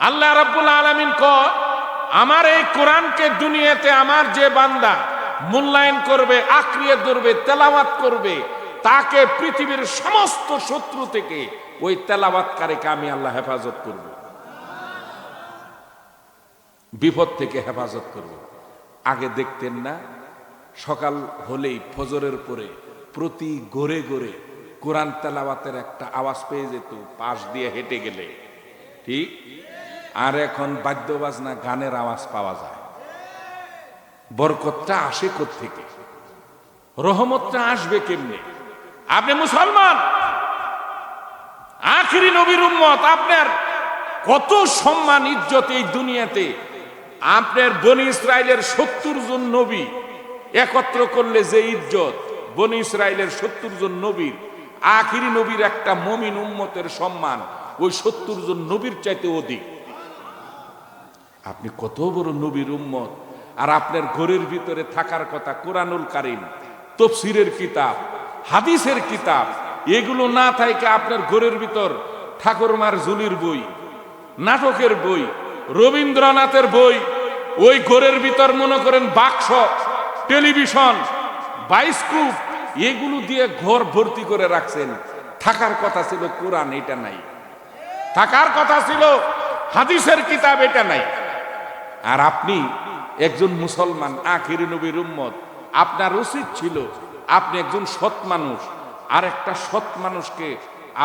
আল্লাহ রাব্বুল আলামিন কয়, আমার এই কোরআনকে দুনিয়াতে আমার যে বান্দা মূল্যায়ন করবে, আঁকড়িয়ে ধরবে, তেলাওয়াত করবে, তাকে পৃথিবীর সমস্ত শত্রু থেকে ওই তেলাওয়াতকারীকে আমি আল্লাহ হেফাজত করব, বিপদ থেকে হেফাজত করব। আগে দেখতেন না, সকাল হলেই ফজরের পরে প্রতি গড়ে গড়ে কোরআন তেলাওয়াতের একটা আওয়াজ পেয়ে যেত পাশ দিয়ে হেঁটে গেলে, ঠিক? আর এখন বাদ্যবাজনা গানের আওয়াজ পাওয়া যায়। বরকতটা আসে কোত্থেকে? রহমতটা আসবে কেমনে? আপনি মুসলমান, আখিরি নবীর উম্মত, আপনার কত সম্মান ইজ্জত এই দুনিয়াতে। আপনার বনি ইসরায়েলের 70 জন নবী একত্র করলে যে ইজ্জত, বনি ইসরায়েলের 70 জন নবীর, আখিরি নবীর একটা মুমিন উম্মতের সম্মান ওই 70 জন নবীর চাইতে অধিক। আপনি কত বড় নবীর উম্মত, আর আপনার ঘরের ভিতরে থাকার কথা কোরআনুল কারীম, তাফসীরের কিতাব, হাদিসের কিতাব, এগুলো না থাকে আপনার ঘরের ভিতর ঠাকুরমার ঝুলির বই, নাটকের বই, রবীন্দ্রনাথের বই, ওই ঘরের ভিতর মনে করেন বাক্স, টেলিভিশন, বায়োস্কোপ, এগুলো দিয়ে ঘর ভর্তি করে রাখছেন। থাকার কথা ছিল কোরআন, এটা নাই। থাকার কথা ছিল হাদিসের কিতাব, এটা নাই। আর আপনি একজন মুসলমান, আখিরি নবীর উম্মত, আপনার উচিত ছিল আপনি একজন সৎ মানুষ, আর একটা সৎ মানুষকে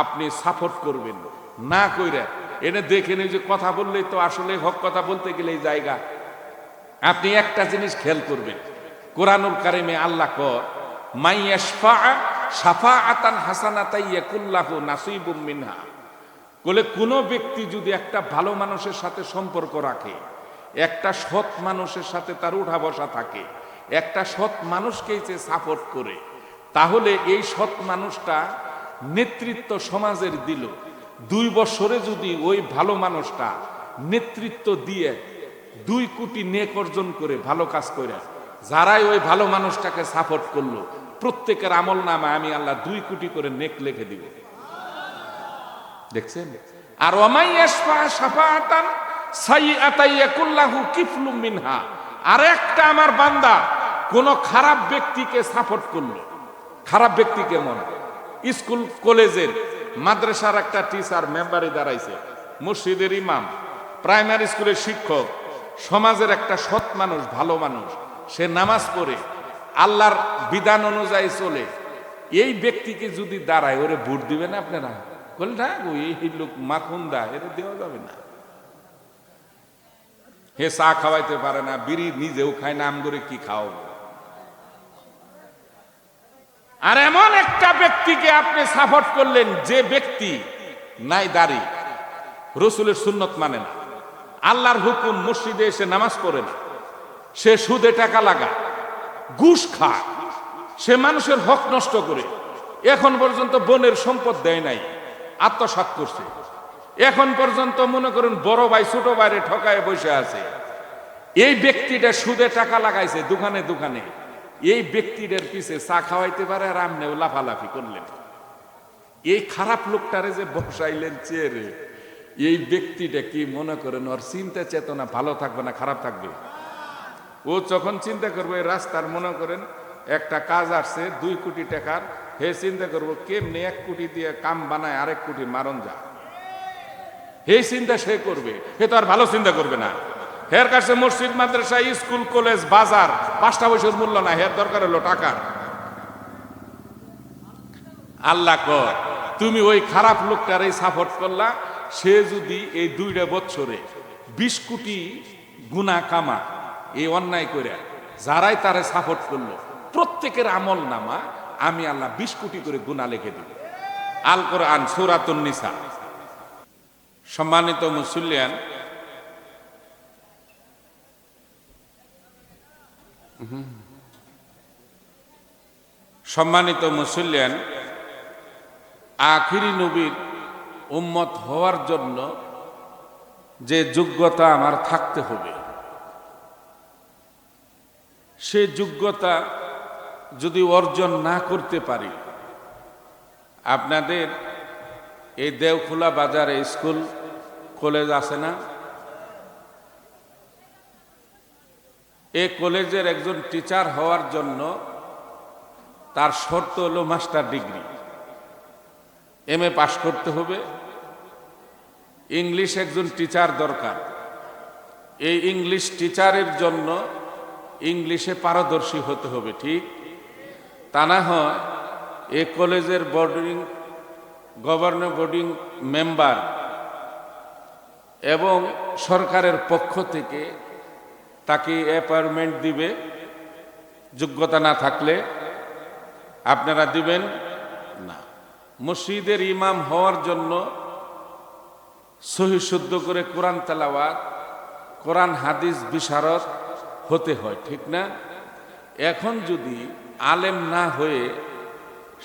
আপনি সাপোর্ট করবেন না কইরা এনে দেখেন যে কথা বললেই তো আসলে হক কথা বলতে গেলে এই জায়গা। আপনি একটা জিনিস খেয়াল করবেন, কোরআনুল কারীমে আল্লাহ কয়, মাইয়াশফা শাফাআতান হাসানাতান ইয়াকুল্লাহু নাসিবুম মিনহা। বলে কোনো ব্যক্তি যদি একটা ভালো মানুষের সাথে সম্পর্ক রাখে, একটা সৎ মানুষের সাথে তার উঠা বসা থাকে, একটা সৎ মানুষকেই যে সাপোর্ট করে, তাহলে এই সৎ মানুষটা নেতৃত্ব সমাজের দিল। 2 বছরে যদি ওই ভালো মানুষটা নেতৃত্ব দিয়ে 2 কোটি নেক অর্জন করে, ভালো কাজ করে, যারাই ওই ভালো মানুষটাকে সাপোর্ট করলো, প্রত্যেকের আমল নামায় আমি আল্লাহ 2 কোটি করে নেক লিখে দিব। দেখছেন? আর ওয়ামাইয়াশফা শাফাআতান সাইয়্যাতান ইয়াকুল্লাহু কিফলুম মিনহা। আর একটা আমার বান্দা কোন খারাপ ব্যক্তিকে সাপোর্ট করলো, খারাপ ব্যক্তি কেমন? স্কুল কলেজের মাদ্রাসার একটা টিচার মেম্বারে দাঁড়াইছে, মসজিদের ইমাম, প্রাইমারি স্কুলের শিক্ষক, সমাজের একটা সৎ মানুষ, ভালো মানুষ, সে নামাজ পড়ে আল্লাহর বিধান অনুযায়ী চলে, এই ব্যক্তিকে যদি দাঁড়ায়, ওরে ভোট দিবেন আপনারা? বলেন না, এই লোক মাখুন্দা, এর দেওয়া যাবে না। হে চা খাওয়াইতে পারে না, বিড়ি নিজেও খায় না, আম করে কি খাওয়াবো? আর এমন একটা ব্যক্তিকে আপনি সাপোর্ট করলেন, যে ব্যক্তি নাই দাড়ি, রসুলের সুন্নত মানে না, আল্লাহর হুকুম, মসজিদে এসে নামাজ পড়ে না, সে সুদে টাকা লাগায়, ঘুষ খায়, সে মানুষের হক নষ্ট করে, এখন পর্যন্ত বোনের সম্পদ দেয় নাই, আত্মসাৎ করছে, এখন পর্যন্ত মনে করেন বড় ভাই ছোট ভাইরে ঠকায় বসে আছে। এই ব্যক্তিটা সুদে টাকা লাগাইছে দোকানে দোকানে, এই ব্যক্তিটার পিছে চা খাওয়াইতে পারে, আর আমনেও লাফালাফি করলেন। এই খারাপ লোকটারে যে বসাইলেন চেয়ারে, এই ব্যক্তিটা কি মনে করেন ওর চিন্তা চেতনা ভালো থাকবে না খারাপ থাকবে? ও যখন চিন্তা করবে রাস্তার মনে করেন একটা কাজ আসছে 2 কোটি টাকার, হে চিন্তা করবো কেমনে 1 কোটি দিয়ে কাম বানায় 1 কোটি মারণ যায়, এই চিন্তা সে করবে। হে তো আর ভালো চিন্তা করবে না। হের কাছে মসজিদ, মাদ্রাসা, স্কুল, কলেজ, বাজার 5টা পয়সার মূল্য না, হের দরকার হলো টাকা। আল্লাহ কয়, তুমি ওই খারাপ লোকটারে সাপোর্ট করলা, সে যদি এই 2টা বছরে 20 কোটি গুনাহ কামা, এই অন্যায় করে যারাই তারে সাপোর্ট করলো, প্রত্যেকের আমল নামা আমি আল্লাহ 20 কোটি করে গুনাহ লিখে দিব। আল কোরআন সূরাতুন নিসা। সম্মানিত মুসল্লিয়ান, সম্মানিত মুসল্লিয়ান, আখিরি নবীর উম্মত হওয়ার জন্য যে যোগ্যতা আমার থাকতে হবে, সে যোগ্যতা যদি অর্জন না করতে পারি, আপনাদের এই দেওখোলা বাজারে স্কুল কলেজ আছে না, এই কলেজের একজন টিচার হওয়ার জন্য তার শর্ত হলো মাস্টার ডিগ্রি, MA পাশ করতে হবে। ইংলিশ একজন টিচার দরকার। এই ইংলিশ টিচারের জন্য ইংলিশে পারদর্শী হতে হবে, ঠিক? তা না হয় এই কলেজের গভর্নিং বডি মেম্বার এবং সরকারের পক্ষ থেকে তাকে অ্যাপয়েন্টমেন্ট দিবে, যোগ্যতা না থাকলে আপনারা দিবেন না। মসজিদের ইমাম হওয়ার জন্য সহি শুদ্ধ করে কোরআন তেলাওয়াত, কোরআন হাদিস বিশারদ হতে হয়, ঠিক না? এখন যদি আলেম না হয়ে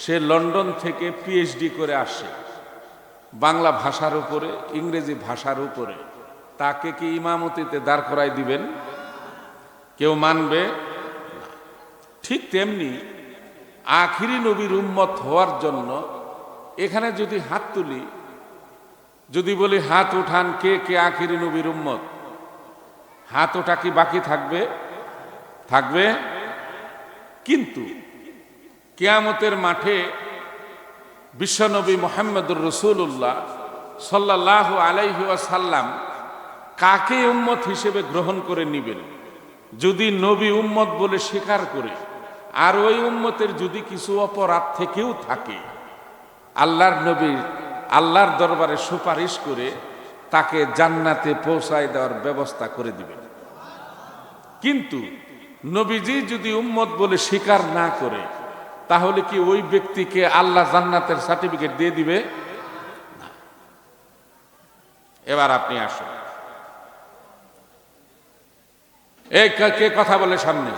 সে লন্ডন থেকে PhD করে আসে বাংলা ভাষার উপরে, ইংরেজি ভাষার উপরে, তাকে কি ইমামতিতে দাঁড় করাই দিবেন? কেউ মানবে না। ঠিক তেমনি আখিরি নবীর উম্মত হওয়ার জন্য এখানে যদি হাত তুলি, যদি বলি হাত উঠান কে কে আখিরি নবীর উম্মত, হাত ওঠা কি বাকি থাকবে? থাকবে। কিন্তু কিয়ামতের মাঠে বিশ্বনবী মুহাম্মদুর রাসূলুল্লাহ সাল্লাল্লাহু আলাইহি ওয়াসাল্লাম কাকে উম্মত হিসেবে গ্রহণ করে নেবেন? যদি নবী উম্মত বলে স্বীকার করে আর ওই উম্মতের যদি কিছু অপরাধ থেকেও থাকে, আল্লাহর নবী আল্লাহর দরবারে সুপারিশ করে তাকে জান্নাতে পৌঁছায় দেওয়ার ব্যবস্থা করে দিবেন। কিন্তু নবীজি যদি উম্মত বলে স্বীকার না করে, তাহলে কি ওই ব্যক্তিকে আল্লাহ জান্নাতের সার্টিফিকেট দিয়ে দিবে? না। এবার আপনি আসুন, এই কে কথা বলে সামনে?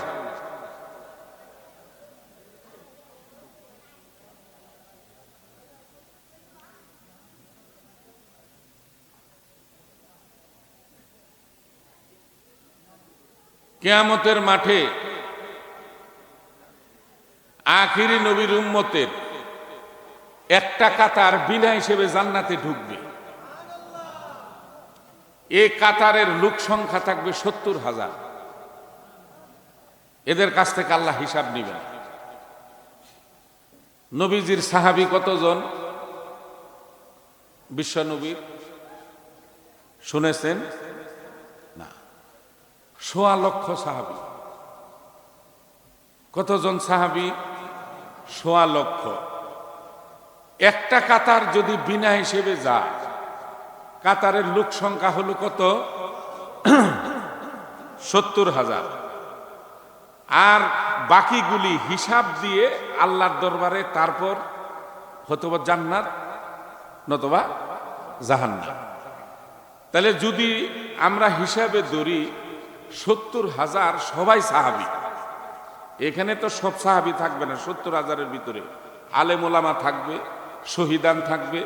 কিয়ামতের মাঠে আখিরি নবীর উম্মতের একটা কাতার বিনা হিসেবে জান্নাতে ঢুকবে। এই কাতারের লোক সংখ্যা থাকবে 70,000। এদের কাছ থেকে আল্লাহ হিসাব নেবেন। নবীজির সাহাবী কতজন? বিশ্ব নবীর শুনেছেন না? 1.25 লক্ষ সাহাবী। কতজন সাহাবী? 1.25 লক্ষ। একটা কাতার যদি বিনা হিসেবে যায়, কাতারের লোক সংখ্যা হলো কত? 70,000। আর বাকিগুলি হিসাব দিয়ে আল্লাহর দরবারে তারপর হতবা জান্নাত নতবা জাহান্নাম। তাহলে যদি আমরা হিসাবে ধরি 70,000 সবাই সাহাবী, এখানে তো সব সাহাবী থাকবে না। 70,000-এর ভিতরে আলেম ওলামা থাকবে, শহীদান থাকবে,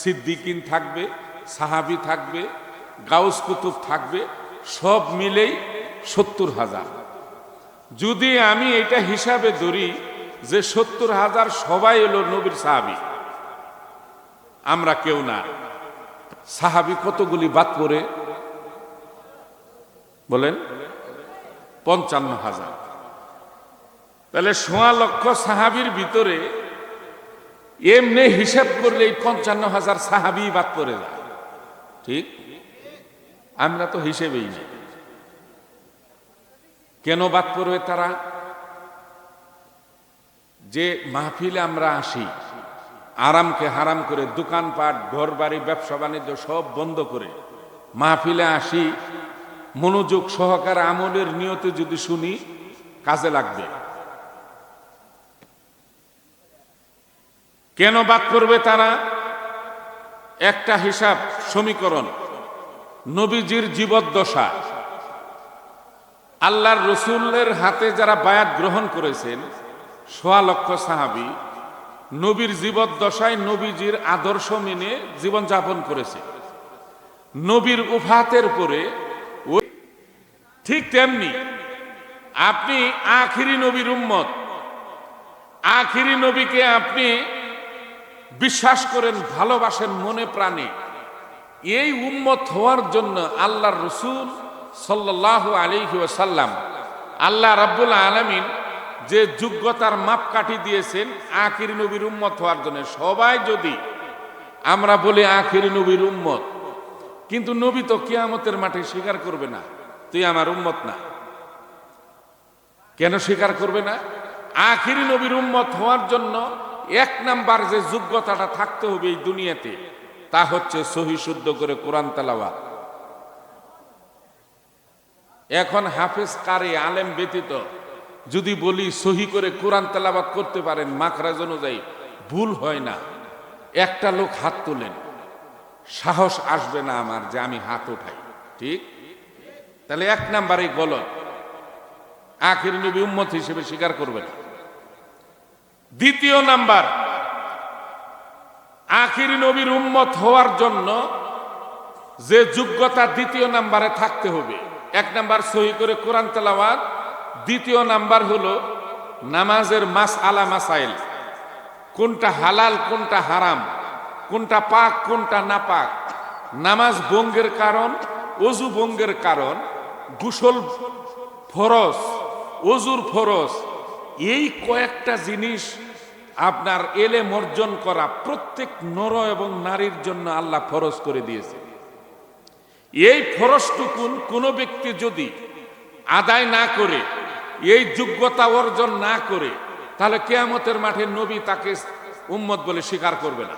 সিদ্দিকিন থাকবে, সাহাবী থাকবে, গাউস কুতুব থাকবে, সব মিলেই 70,000। যদি আমি এটা হিসাবে ধরি যে 70,000 সবাই হলো নবীর সাহাবী, আমরা কেউ না, সাহাবী কতগুলি বাদ পড়ে বলেন? 55,000। তাহলে 1.25 লক্ষ সাহাবীর ভিতরে এমনি হিসাব করলে 55,000 সাহাবী বাদ পড়ে যায়, ঠিক? আমরা তো হিসেবেই না। কেন বাদ পড়বে তারা? যে মাহফিলে আমরা আসি আরামকে হারাম করে, দোকানপাট, ঘর বাড়ি, ব্যবসা বাণিজ্য সব বন্ধ করে মাহফিলে আসি, মনোযোগ সহকারে আমলের নিয়তে যদি শুনি, কাজে লাগবে। কেন বাদ করবে তারা? একটা হিসাব সমীকরণ, নবীজির জীবদ্দশা, আল্লাহর রসুলের হাতে যারা বায়াত গ্রহণ করেছেন 1.25 লক্ষ সাহাবী, নবীর জীবদ্দশায় নবীজির আদর্শ মেনে জীবনযাপন করেছে। নবীর উফাতের পরে ওই ঠিক তেমনি আপনি আখিরি নবীর উম্মত, আখিরি নবীকে আপনি বিশ্বাস করেন, ভালোবাসেন মনে প্রাণে। এই উম্মত হওয়ার জন্য আল্লাহর রসূল সাল্লাল্লাহু আলাইহি ওয়াসাল্লাম আল্লাহ রাব্বুল আলামিন যে যোগ্যতার মাপকাঠি দিয়েছেন আখির নবীর উম্মত হওয়ার জন্য, সবাই যদি আমরা বলি আখির নবীর উম্মত, কিন্তু নবী তো কিয়ামতের মাঠে স্বীকার করবে না তুই আমার উম্মত না। কেন স্বীকার করবে না? আখির নবীর উম্মত হওয়ার জন্য এক নাম্বার যে যোগ্যতাটা থাকতে হবে এই দুনিয়াতে, তা হচ্ছে সহি শুদ্ধ করে কোরআন তেলাওয়াত। এখন হাফেজ কারি আলেম ব্যতীত যদি বলি সহি করে কোরআন তেলাওয়াত করতে পারেন মাখরাজ অনুযায়ী, ভুল হয় না, একটা লোক হাত তোলেন, সাহস আসবে না আমার যে আমি হাত উঠাই। ঠিক? তাহলে এক নাম্বারে গলত, আখির নবী উম্মত হিসেবে স্বীকার করবে না। দ্বিতীয় নাম্বার, আখির নবীর উম্মত হওয়ার জন্য যে যোগ্যতা দ্বিতীয় নাম্বারে থাকতে হবে, এক নাম্বার সহি করে কোরআন তেলাওয়াত, দ্বিতীয় নাম্বার হলো নামাজের মাসআলা মাসাইল, কোনটা হালাল কোনটা হারাম, কোনটা পাক কোনটা নাপাক, নামাজ ভঙ্গের কারণ, ওযু ভঙ্গের কারণ, গোসল ফরজ, ওযুর ফরজ, এই কয়েকটা জিনিস আপনার এলেম অর্জন করা প্রত্যেক নর এবং নারীর জন্য আল্লাহ ফরজ করে দিয়েছে। এই ফরজটুকুন কোন ব্যক্তি যদি আদায় না করে, এই যোগ্যতা অর্জন না করে, তাহলে কিয়ামতের মাঠে নবী তাকে উম্মত বলে স্বীকার করবে না।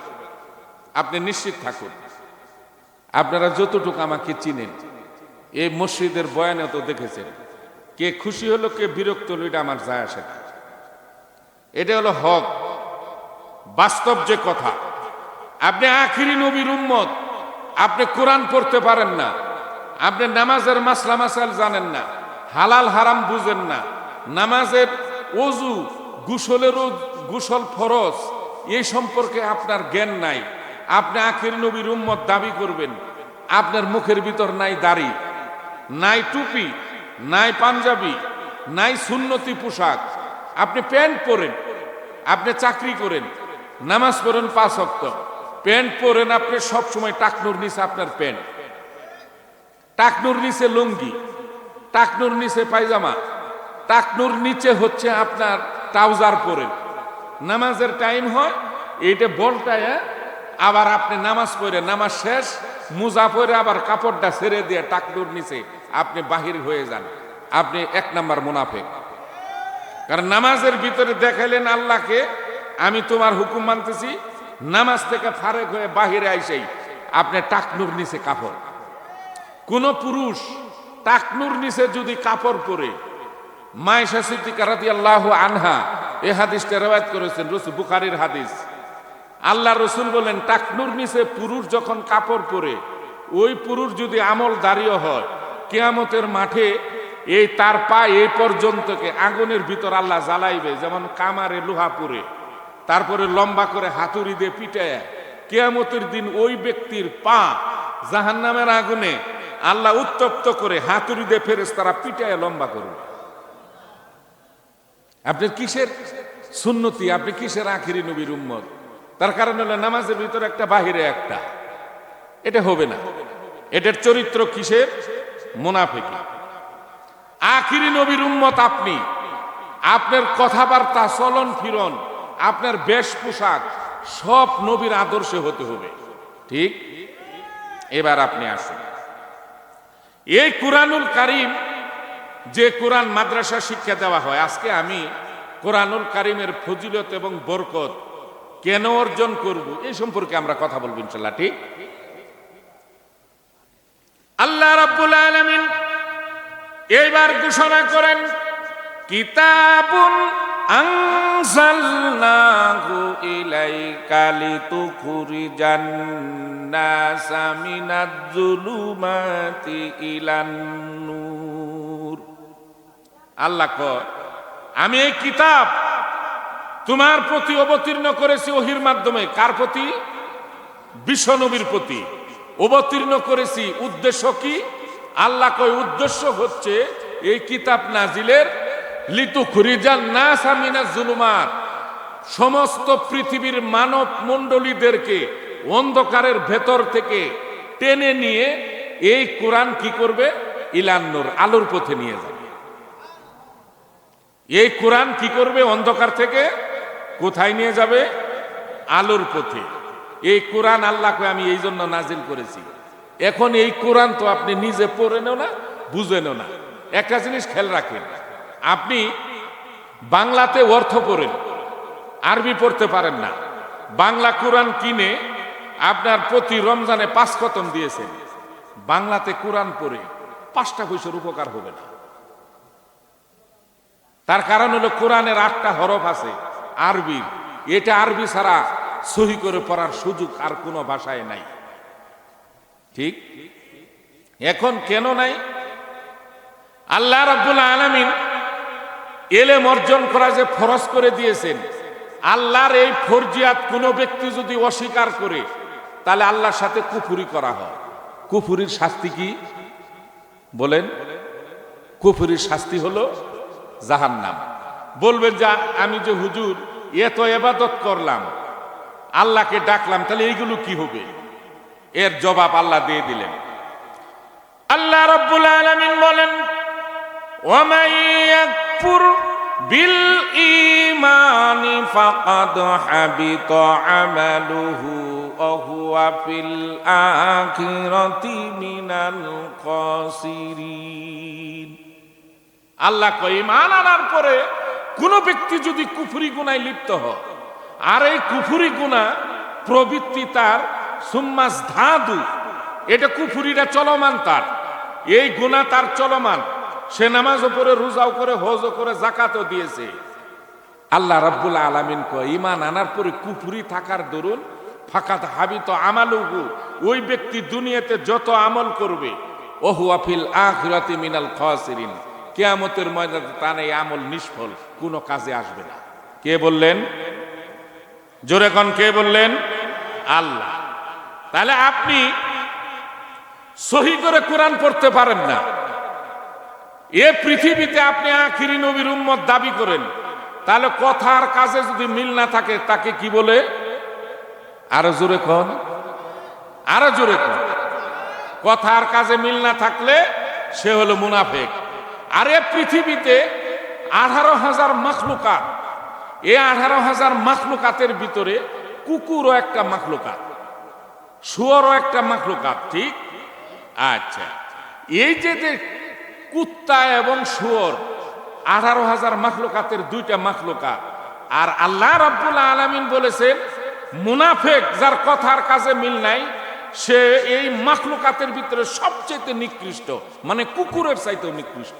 আপনি নিশ্চিত থাকুন। আপনারা যতটুকু আমাকে চিনেন, এই মসজিদের বয়ানে তো দেখেছেন, কে খুশি হলো কে বিরক্ত হলো এটা আমার যায় আসে না। এটা হলো হক, বাস্তব যে কথা। আপনি আখিরি নবীর উম্মত, আপনি কোরআন পড়তে পারেন না, আপনি নামাজের মাসলা মাসাইল জানেন না, হালাল হারাম বুঝেন না, নামাজের ওযু গোসলের গোসল ফরজ এই সম্পর্কে আপনার জ্ঞান নাই, আপনি আখির নবীর উম্মত দাবি করবেন, আপনার মুখের ভিতর নাই দাড়ি, নাই টুপি, নাই পাঞ্জাবি, নাই সুন্নতি পোশাক, আপনি প্যান্ট পরেন, আপনি চাকরি করেন, নামাজ পড়েন 5 ওয়াক্ত, প্যান্ট পরেন, আপনি সবসময় টাকনুর নিচে আপনার প্যান্ট, টাকনুর নিচে লুঙ্গি, টাকনুর নিচে পায়জামা, টাকনুর নিচে হচ্ছে আপনার ট্রাউজার পরেন, নামাজের টাইম হয় এইটা বলটায় আবার আপনি নামাজ পড়ে, নামাজ শেষ মুজা পরে আবার কাপড়টা ছেড়ে দিয়ে টাকনুর নিচে আপনি বাহির হয়ে যান, আপনি এক নাম্বার মুনাফিক। কারণ নামাজের ভিতরে দেখাইলেন আল্লাহকে আমি তোমার হুকুম মানতেছি, নামাজ থেকে ফারেক হয়ে বাহিরে আইসেই আপনি টাকনুর নিচে কাপড়। কোন পুরুষ টাকনুর নিচে যদি কাপড় পরে, মায়েশা সিদ্দিকা রাদিয়াল্লাহু আনহা এই হাদিসটা রওয়ায়াত করেছেন, বুখারীর হাদিস। আল্লাহ রসুল বলেন টাকনুর নিচে পুরুষ যখন কাপড় পরে, ওই পুরুষ যদি আমলদারিও হয়, কিয়ামতের মাঠে এই তার পা এই পর্যন্তকে আগুনের ভিতর আল্লাহ জ্বালাইবে, যেমন কামারে লোহা পুরে, তারপরে লম্বা করে হাতুড়ি দিয়ে পিটায় কিয়ামতের দিন ওই ব্যক্তির পা জাহান্নামের আগুনে আল্লাহ উত্তপ্ত করে হাতুড়ি দিয়ে ফেরেশতারা পিটায় লম্বা করবে। আপনি কিসের সুন্নতি, আপনি কিসের আখিরি নবীর উম্মত? তার কারণ হলো নামাজের ভিতরে একটা বাহিরে একটা, এটা হবে না। এটার চরিত্র কিসের? মুনাফিকি। আখিরি নবীর উম্মত আপনি, আপনার কথাবার্তা চলন ফিরন, আপনার বেশ পোশাক সব নবীর আদর্শে হতে হবে। ঠিক? এবার আপনি আসুন, এই কুরআনুল কারীম, যে কোরআন মাদ্রাসা শিক্ষা দেওয়া হয়, আজকে আমি কোরআনুল কারীমের ফজিলত এবং বরকত কেন অর্জন করব এই সম্পর্কে আমরা কথা বলবো ইনশাআল্লাহ। ঠিক? আল্লাহ রাব্বুল আলামিন এইবার ঘোষণা করেন, কিতাবুন আনজালনাহু ইলাইকা লিতুখরিজান নাসা মিনাজ যুলুমাতি ইলান নূর। আল্লাহ কয় আমি এই কিতাব তোমার প্রতি অবতীর্ণ করেছি ওহির মাধ্যমে। কার প্রতি? বিশ্ব নবীর প্রতি অবতীর্ণ করেছি। উদ্দেশ্য কি? আল্লাহ কয় উদ্দেশ্য হচ্ছে এই কিতাব নাজিলের লিতুখরিজান নাসা মিনাজ যুলুমাত, সমস্ত পৃথিবীর মানব মণ্ডলীদেরকে অন্ধকারের ভেতর থেকে টেনে নিয়ে এই কোরআন কি করবে? ইলান নূর, আলোর পথে নিয়ে যাবে। এই কোরআন কি করবে? অন্ধকার থেকে কোথায় নিয়ে যাবে? আলোর পথে। এই কোরআন আল্লাহকে আমি এই জন্য নাজিল করেছি। এখন এই কোরআন তো আপনি নিজে পড়ে নেও না, বুঝে নেও না। একটা জিনিস খেয়াল রাখেন, আপনি বাংলাতে অর্থ পড়েন, আরবি পড়তে পারেন না। বাংলা কোরআন কিনে আপনার প্রতি রমজানে 5 খতম দিয়েছেন, বাংলাতে কোরআন পড়ে 5টা পয়সার উপকার হবে না। তার কারণ হলো কোরআনের 8টা হরফ আছে আরবির, এটা আরবি ছাড়া সহি করে পড়ার সুযোগ আর কোনো ভাষায় নাই। ঠিক? এখন কেন নাই? আল্লাহ রাব্বুল আলামিন ইলম অর্জন করা যে ফরজ করে দিয়েছেন, আল্লাহর এই ফরজিয়াত কোনো ব্যক্তি যদি অস্বীকার করে তাহলে আল্লাহর সাথে কুফরি করা হয়। কুফরির শাস্তি কি বলেন? কুফরির শাস্তি হলো জাহান্নাম। বলবেন যে আমি যে হুজুর এত ইবাদত করলাম, আল্লাহকে ডাকলাম, তাহলে এইগুলো কি হবে? এর জবাব আল্লাহ দিয়ে দিলেন। আল্লাহ রাব্বুল আলামিন বলেন, ওয়া ইয়াকফুর বিল ঈমানি ফাকাদ হাবিতা আমালুহু ওয়া হুয়া ফিল আখিরাতি মিনাল খাসিরিন। আল্লাহ কয়, ঈমান আনার পরে কোন ব্যক্তি যদি কুফরি গুনায় লিপ্ত হয়, আর এই কুফরি গুনাহ প্রবৃত্তি তার সুম্মাস ধাদু, এটা কুফরিটা চলমান, তার এই গুনাহ তার চলমান, সে নামাজও পড়ে, রোজাও করে, হজও করে, যাকাতও দিয়েছে। আল্লাহ রাব্বুল আলামিন কয়, ঈমান আনার পরে কুফরি থাকার দরুন ফাকাত হাবিত আমালুহু, ওই ব্যক্তি দুনিয়াতে যত আমল করবে, ওয়া হুয়া ফিল আখিরাতি মিনাল খাসিরিন, কিয়ামতের ময়দানে তার এই আমল নিষ্ফল, কোনো কাজে আসবে না। কে বললেন? জোরে কোন কে বললেন? আল্লাহ। তাহলে আপনি সহি করে কোরআন পড়তে পারেন না, এ পৃথিবীতে আপনি আখিরি নবীর উম্মত দাবি করেন, তাহলে কথার কাজে যদি মিল না থাকে তাকে কি বলে? আরো জোরে কোন, আরো জোরে কোন। কথার কাজে মিল না থাকলে সে হলো মুনাফিক। আর এ পৃথিবীতে 18,000 মাখলুকাত, এই 18,000 মাখলুকাতের ভিতরে কুকুরও একটা মাখলুকাত, শুয়োরও একটা মাখলুকাত। ঠিক? আচ্ছা, এই যে কুত্তা এবং শুয়োর 18,000 মাখলুকাতের 2টা মাখলুকাত, আর আল্লাহ রাব্বুল আলামিন বলেছেন মুনাফিক যার কথার কাজে মিল নাই, সে এই মাখলুকাতের ভিতরে সবচেয়ে নিকৃষ্ট, মানে কুকুরের চাইতেও নিকৃষ্ট,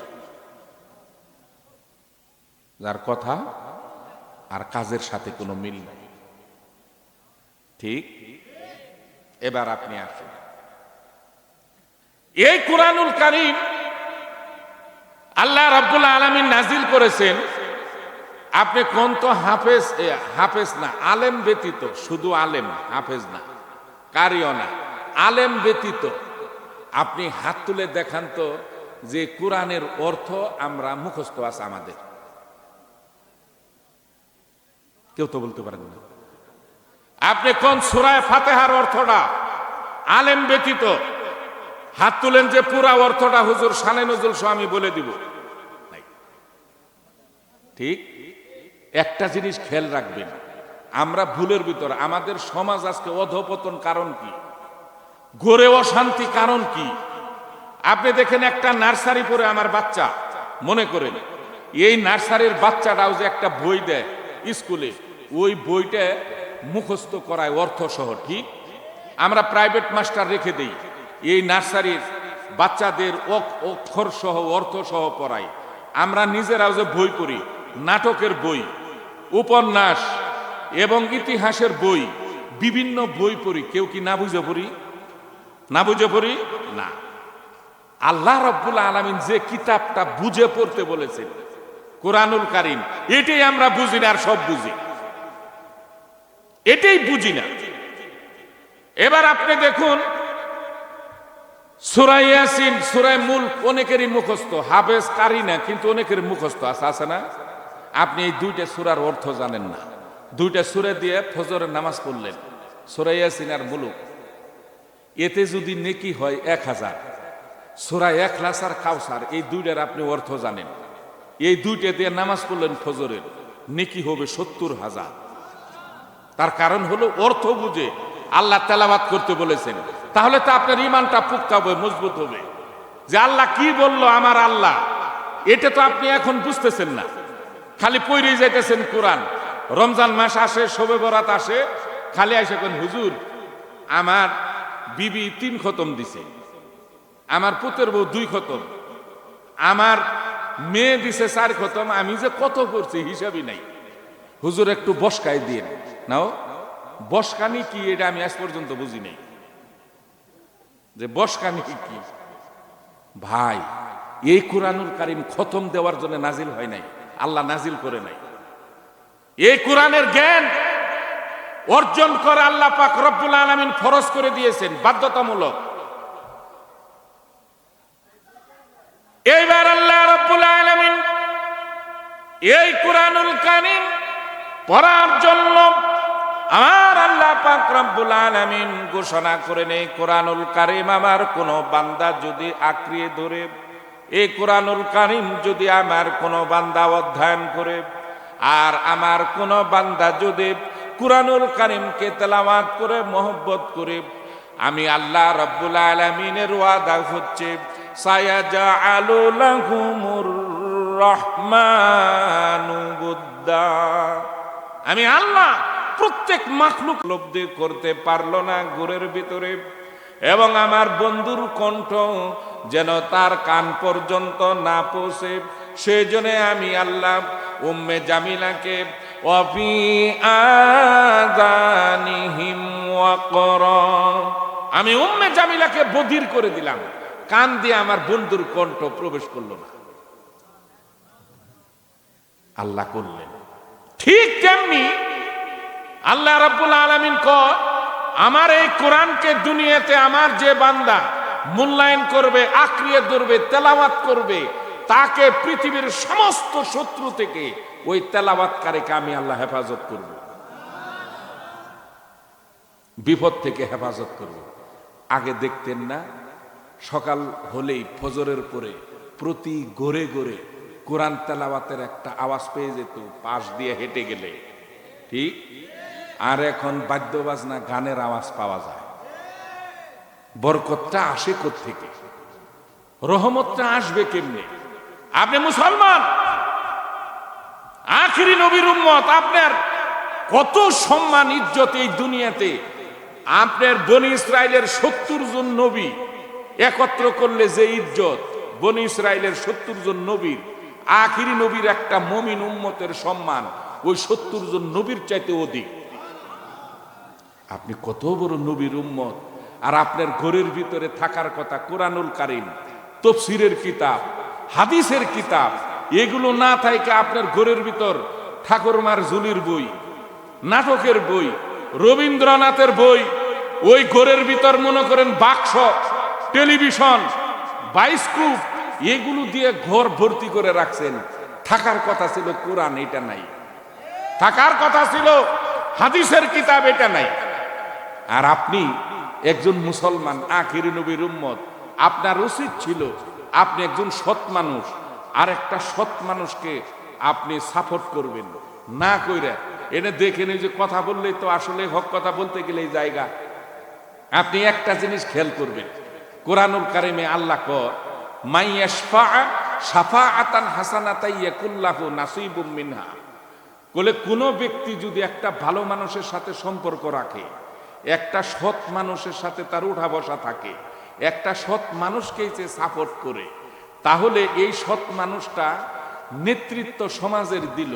যার কথা আর কাজের সাথে কোনো মিল নাই। ঠিক? এবার আপনি আসুন, এই কুরআনুল কারীম আল্লাহ রাব্বুল আলামিন নাজিল করেছেন। আপনি কোন তো হাফেজ, হাফেজ না, আলেম ব্যতীত, শুধু আলেম, হাফেজ না, কারিও না, আলেম ব্যতীত আপনি হাত তুলে দেখান তো যে কোরআনের অর্থ আমরা মুখস্থ আছে আমাদের। কেউ তো বলতে পারেন না। আপনি কোন সূরা ফাতিহার অর্থটা আলেম ব্যতীত হাত তুলেন যে পুরা অর্থটা হুজুর শানে নজুল সহ আমি বলে দিব। ঠিক? একটা জিনিস খেয়াল রাখবেন, আমরা ভুলের ভিতর, আমাদের সমাজ আজকে অধপতন কারণ কি, ঘরে অশান্তি কারণ কি? আপনি দেখেন একটা নার্সারি পড়ে আমার বাচ্চা, মনে করেন এই নার্সারির বাচ্চাটাও যে একটা বই দেয় স্কুলে, ওই বইটা মুখস্থ করায় অর্থ সহ। ঠিক? আমরা প্রাইভেট মাস্টার রেখে দেই, এই নার্সারির বাচ্চাদের অক্ষর সহ অর্থ সহ পড়াই। আমরা নিজেরাও যে বই পড়ি, নাটকের বই, উপন্যাস এবং ইতিহাসের বই, বিভিন্ন বই পড়ি, কেউ কি না বুঝে পড়ি? না বুঝে পড়ি না। আল্লাহ রাব্বুল আলামিন যে কিতাবটা বুঝে পড়তে বলেছেন, কোরআনুল কারীম, এটাই আমরা বুঝি না, আর সব বুঝি, এটাই বুঝি না। এবার আপনি দেখুন সূরা ইয়াসিন, সূরা মুলক অনেকেরই মুখস্থ, হাফেজ কারি না, কিন্তু অনেকের মুখস্থ আছে, আছে না? আপনি এই 2টা সূরার অর্থ জানেন না, 2টা সূরা দিয়ে ফজরের নামাজ পড়লেন, সূরা ইয়াসিন আর মুলক, এতে যদি নেকি হয় 1000, সূরা ইখলাস আর কাউসার, এই 2টার আপনি অর্থ জানেন, এই দুইটা দিয়ে নামাজ পড়লেন ফজরের, নেকি হবে 70,000। তার কারণ হলো অর্থ বুঝে আল্লাহ তেলাওয়াত করতে বলেছেন। তাহলে তো আপনার ইমানটা পুক্তা হবে, মজবুত হবে, যে আল্লাহ কি বলল আমার আল্লাহ, এটা তো আপনি এখন বুঝতেছেন না, খালি পড়েই যাইতেছেন কোরআন। রমজান মাস আসে, শবে বরাত আসে, খালি আসে কোন হুজুর আমার বিবি 3 খতম দিছে, আমার পুতের বউ 2 খতম, আমার মেয়ে দিছে 4 খতম, আমি যে কত করছি হিসাবই নাই। হুজুর একটু বসকাই দিন নাও। বসকানি কি এটা আমি আজ পর্যন্ত বুঝি নাই, যে বসকানি কি। ভাই, এই কুরআনুল কারীম খতম দেওয়ার জন্য নাজিল হয় নাই, আল্লাহ নাজিল করে নাই। এই কোরআনের জ্ঞান অর্জন করে আল্লাহ পাক রব্বুল আলামিন ফরজ করে দিয়েছেন, বাধ্যতামূলক। এইবার আল্লাহ রব্বুল আলামিন এই কুরআনুল কারীম পড়ার জন্য আমার আল্লাহ পাক রব্বুল আলামিন ঘোষণা করেন, এই কুরআনুল কারীম আমার কোন বান্দা যদি আঁকড়িয়ে ধরে, এই কুরআনুল কারীম যদি আমার কোন বান্দা অধ্যয়ন করে, আর আমার কোন বান্দা যদি কুরআনুল কারীমকে তেলাওয়াত করে মহব্বত করে, আমি আল্লাহ রব্বুল আলামিনের ওয়াদা হচ্ছে সায়াজআলু লাহুমুর রহমানু বুদ্দা। আমি আল্লাহ প্রত্যেক মাখলুক উপলব্ধি করতে পারলো না ঘরের ভিতরে, এবং আমার বন্ধুর কণ্ঠ যেন তার কান পর্যন্ত না পৌঁছে, সেই জন্য আমি আল্লাহ উম্মে জামিলাকে ওয়াফি আযানিহিম ওয়াকরা, আমি উম্মে জামিলাকে বধির করে দিলাম, কান দিয়ে আমার বন্ধুর কণ্ঠ প্রবেশ করলো না। আল্লাহ করলেন। ঠিক তেমনি আল্লাহ রাব্বুল আলামিন কয়, আমার এই কোরআনকে দুনিয়াতে আমার যে বান্দা মূল্যায়ন করবে, আঁকড়িয়ে ধরবে, তেলাওয়াত করবে, তাকে পৃথিবীর সমস্ত শত্রু থেকে ওই তেলাওয়াতকারীকে আমি আল্লাহ হেফাজত করব, বিপদ থেকে হেফাজত করব। আগে দেখতেন না, সকাল হলেই ফজরের পরে প্রতি গড়ে গড়ে কোরআন তেলাওয়াতের একটা আওয়াজ পেয়ে যেত পাশ দিয়ে হেঁটে গেলে, ঠিক? আর এখন বাদ্য বাজনা গানের আওয়াজ পাওয়া যায়। বরকতটা আসে কোত্থেকে? রহমতটা আসবে কেমনে? আপনি মুসলমান, আখিরি নবীর উম্মত, আপনার কত সম্মান ইজ্জত এই দুনিয়াতে। আপনার বনি ইসরাইলের 70 জন নবী একত্র করলে যে ইজ্জত, বনি ইসরাইলের 70 জন নবীর, আখিরি নবীর একটা মুমিন উম্মতের সম্মান ওই 70 জন নবীর চাইতে অধিক। আপনি কত বড় নবীর উম্মত, আর আপনার ঘরের ভিতরে থাকার কথা কোরআনুল কারীম, তাফসীরের কিতাব, হাদিসের কিতাব, এগুলো না থাকে আপনার ঘরের ভিতর ঠাকুরমার ঝুলির বই, নাটকের বই, রবীন্দ্রনাথের বই, ওই ঘরের ভিতর মনে করেন বাক্স, টেলিভিশন, বায়োস্কোপ, এগুলো দিয়ে ঘর ভর্তি করে রাখছেন। থাকার কথা ছিল কোরআন, এটা নাই। থাকার কথা ছিল হাদিসের কিতাব, এটা নাই। আর আপনি একজন মুসলমান, আখিরি নবীর উম্মত, আপনার উচিত ছিল আপনি একজন সৎ মানুষ, আর একটা সৎ মানুষকে আপনি সাপোর্ট করবেন না কইরা এনে দেখেন যে কথা বললেই তো আসলে হক কথা বলতে গেলে জায়গা। আপনি একটা জিনিস খেয়াল করবেন, কোরআনুল কারীমে আল্লাহ কয় মাইয়াশফা শাফাআতান হাসানাতান ইয়াকুল্লাহু নাসিবুম মিনহা, বলে কোনো ব্যক্তি যদি একটা ভালো মানুষের সাথে সম্পর্ক রাখে, একটা সৎ মানুষের সাথে তার উঠা বসা থাকে, একটা সৎ মানুষকেই যে সাপোর্ট করে, তাহলে এই সৎ মানুষটা নেতৃত্ব সমাজের দিল।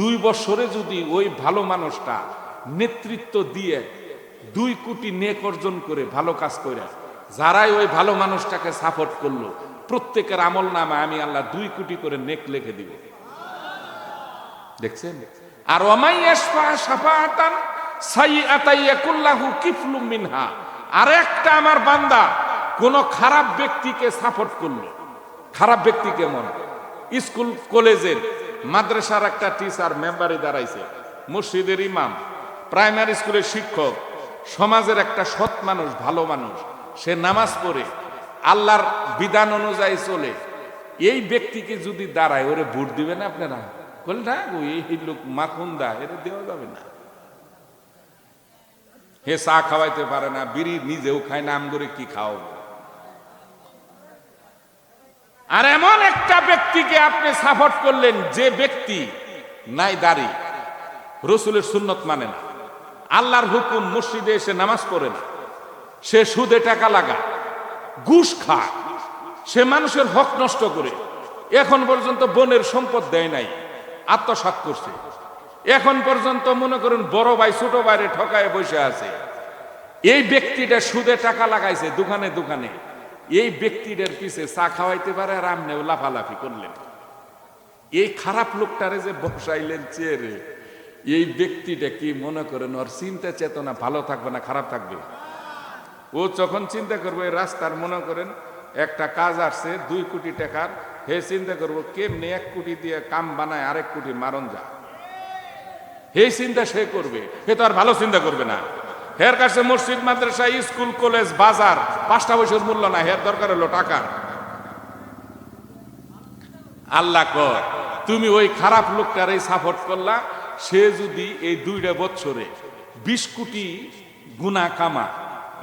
2 বছরে যদি ওই ভালো মানুষটা নেতৃত্ব দিয়ে 2 কোটি নেক অর্জন করে, ভালো কাজ করে, যারাই ওই ভালো মানুষটাকে সাপোর্ট করলো, প্রত্যেকের আমল নামায় আমি আল্লাহ 2 কোটি করে নেক লিখে দিব। দেখছেন? আর ওয়ামাইয়াশফা শাফাআতান সাইয়্যাতান ইয়াকুল্লাহু কিফলুম মিনহা, আর একটা আমার বান্দা কোন খারাপ ব্যক্তিকে সাপোর্ট করলো, খারাপ ব্যক্তি কেমন? স্কুল কলেজের মাদ্রাসার একটা টিচার মেম্বারে দাঁড়াইছে, মসজিদের ইমাম, প্রাইমারি স্কুলের শিক্ষক, সমাজের একটা সৎ মানুষ, ভালো মানুষ, সে নামাজ পড়ে আল্লাহর বিধান অনুযায়ী চলে, এই ব্যক্তিকে যদি দাঁড়ায় ওরে ভোট দিবেন আপনারা? বলেন না গো, এই লোক মাখুন্দা, এর দেওয়া যাবে না। হে চা খাওয়াইতে পারে না, বিড়ি নিজেও খায় না, আম করে কি খাও। আর এমন একটা ব্যক্তিকে আপনি সাপোর্ট করলেন যে ব্যক্তি নাই দাড়ি, রসুলের সুন্নত মানে না, আল্লাহর হুকুম মসজিদে এসে নামাজ পড়ে না, সে সুদে টাকা লাগায়, ঘুষ খায়, সে মানুষের হক নষ্ট করে, এখন পর্যন্ত বনের সম্পদ দেয় নাই, আত্মসাৎ করছে, এখন পর্যন্ত মনে করেন বড় ভাই ছোট ভাইরে ঠকায় বসে আছে। এই ব্যক্তিটা সুদে টাকা লাগাইছে দোকানে দোকানে, এই ব্যক্তিটার পিছে চা খাওয়াইতে পারে আর আমনেও লাফালাফি করলেন। এই খারাপ লোকটারে যে বসাইলেন চেয়ারে, এই ব্যক্তিটা কি মনে করেন ওর চিন্তা চেতনা ভালো থাকবে না খারাপ থাকবে? ও যখন চিন্তা করবো এই রাস্তার মনে করেন একটা কাজ আসছে 2 কোটি টাকার, হে চিন্তা করবো কেমনি 1 কোটি দিয়ে কাম বানায় 1 কোটি মারণ যা, হে চিন্তা সে করবে, হে তো আর ভালো চিন্তা করবে না। হের কাছে মসজিদ মাদ্রাসা স্কুল কলেজ বাজার 5টা পয়সার মূল্য না, হের দরকার হলো টাকা। আল্লাহ কর তুমি ওই খারাপ লোকটারে সাপোর্ট করলা, সে যদি এই 2 বছরে 20 কোটি গুনাহ কামা,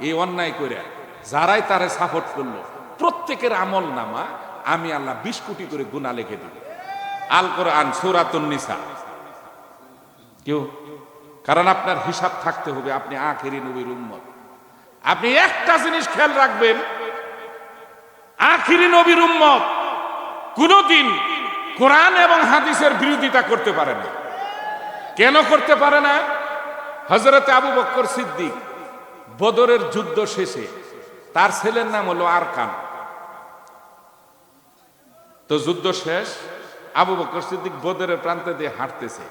এই অন্যায় করে যারাই তারে সাপোর্ট করলো প্রত্যেকের আমল নামা আমি আল্লাহ 20 কোটি করে গুনাহ লিখে দেব। আল কোরআন সূরাতুন নিসা। কেউ, কারণ আপনার হিসাব থাকতে হবে, আপনি আখেরি নবীর উম্মত। আপনি একটা জিনিস খেয়াল রাখবেন, আখেরি নবীর উম্মত কোনদিন কোরআন এবং হাদিসের বিরোধিতা করতে পারে না। কেন করতে পারে না? হযরত আবু বকর সিদ্দিক বদরের যুদ্ধ শেষে, তার ছেলের নাম হলো আরকাম, তো যুদ্ধ শেষ, আবু বকর সিদ্দিক বদরের প্রান্তে দিয়ে হাঁটতেছে,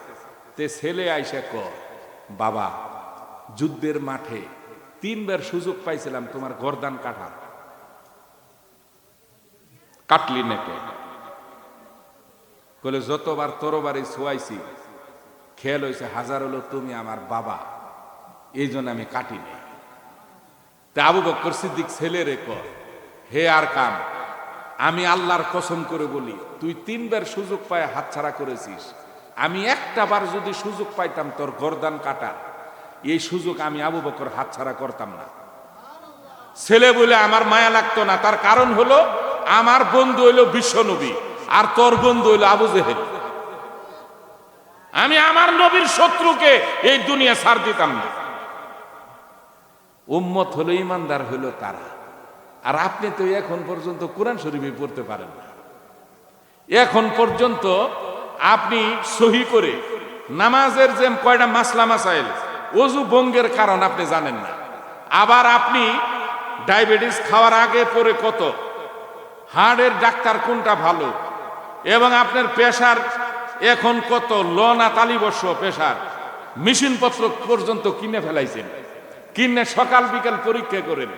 তে ছেলে আইসা কয়, বাবা যুদ্ধের মাঠে 3 বার সুযোগ পাইছিলাম তোমার গর্দান কাটার, কাটলি নাকি? বলে যতবার তরবারি ছোয়াইছি খেয়াল হয়েছে হাজার হলো তুমি আমার বাবা, এই জন্য আমি কাটি নাই। তা আবু বকর সিদ্দিক ছেলেরে কয়, হে আরকাম, আমি আল্লাহর কসম করে বলি তুই 3 বার সুযোগ পায় হাতছাড়া করেছিস, আমি একটা বার যদি সুযোগ পাইতাম তোর গর্দান কাটা, এই সুযোগ আমি আবু বকর হাতছাড়া করতাম না। ছেলে বলে আমার মায়া লাগতো না, তার কারণ হলো আমার বন্ধু হইল বিশ্বনবী আর তোর বন্ধু হইল আবু জেহেল, আমি আমার নবীর শত্রুকে এই দুনিয়া ছাড় দিতাম না। উম্মত হলো ইমানদার হলো তারা, আর আপনি তো এখন পর্যন্ত কোরআন শরীফে পড়তে পারেন না, এখন পর্যন্ত আপনি সহি করে নামাজের যে কয়টা মাসলা মাসাইল, ওযু ভঙ্গের কারণ আপনি জানেন না। আবার আপনি ডায়াবেটিস খাওয়ার আগে পরে কত, হার্টের ডাক্তার কোনটা ভালো, এবং আপনার প্রেসার এখন কত, লনা তালিবর্ষ প্রেসার মেশিনপত্র পর্যন্ত কিনে ফেলাইছেন, কিনে সকাল বিকাল পরীক্ষা করেন।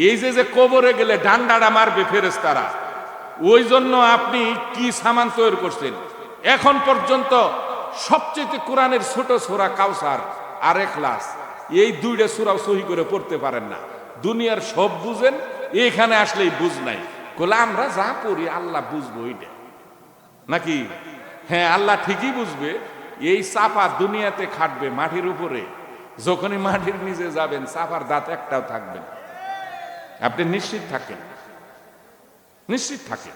এই যে কবরে গেলে ডান্ডাটা মারবে ফেরেশতারা, ওই জন্য আপনি কি সামান তৈরি করছেন। এখন পর্যন্ত সবচেয়ে কোরআনের ছোট সূরা কাউসার আর ইখলাস, এই 2টা সূরা সহি করে পড়তে পারেন না। দুনিয়ার সব বুঝেন, এখানে আসলেই বুঝ নাই। বলে আমরা যা পড়ি আল্লাহ বুঝবো এটা নাকি? হ্যাঁ, আল্লাহ ঠিকই বুঝবে। এই চাপা দুনিয়াতে খাটবে মাটির উপরে, যখনই মাটির নিচে যাবেন চাপার দাঁত একটাও থাকবে না। আপনি নিশ্চিত থাকেন, নিশ্চিত থাকেন।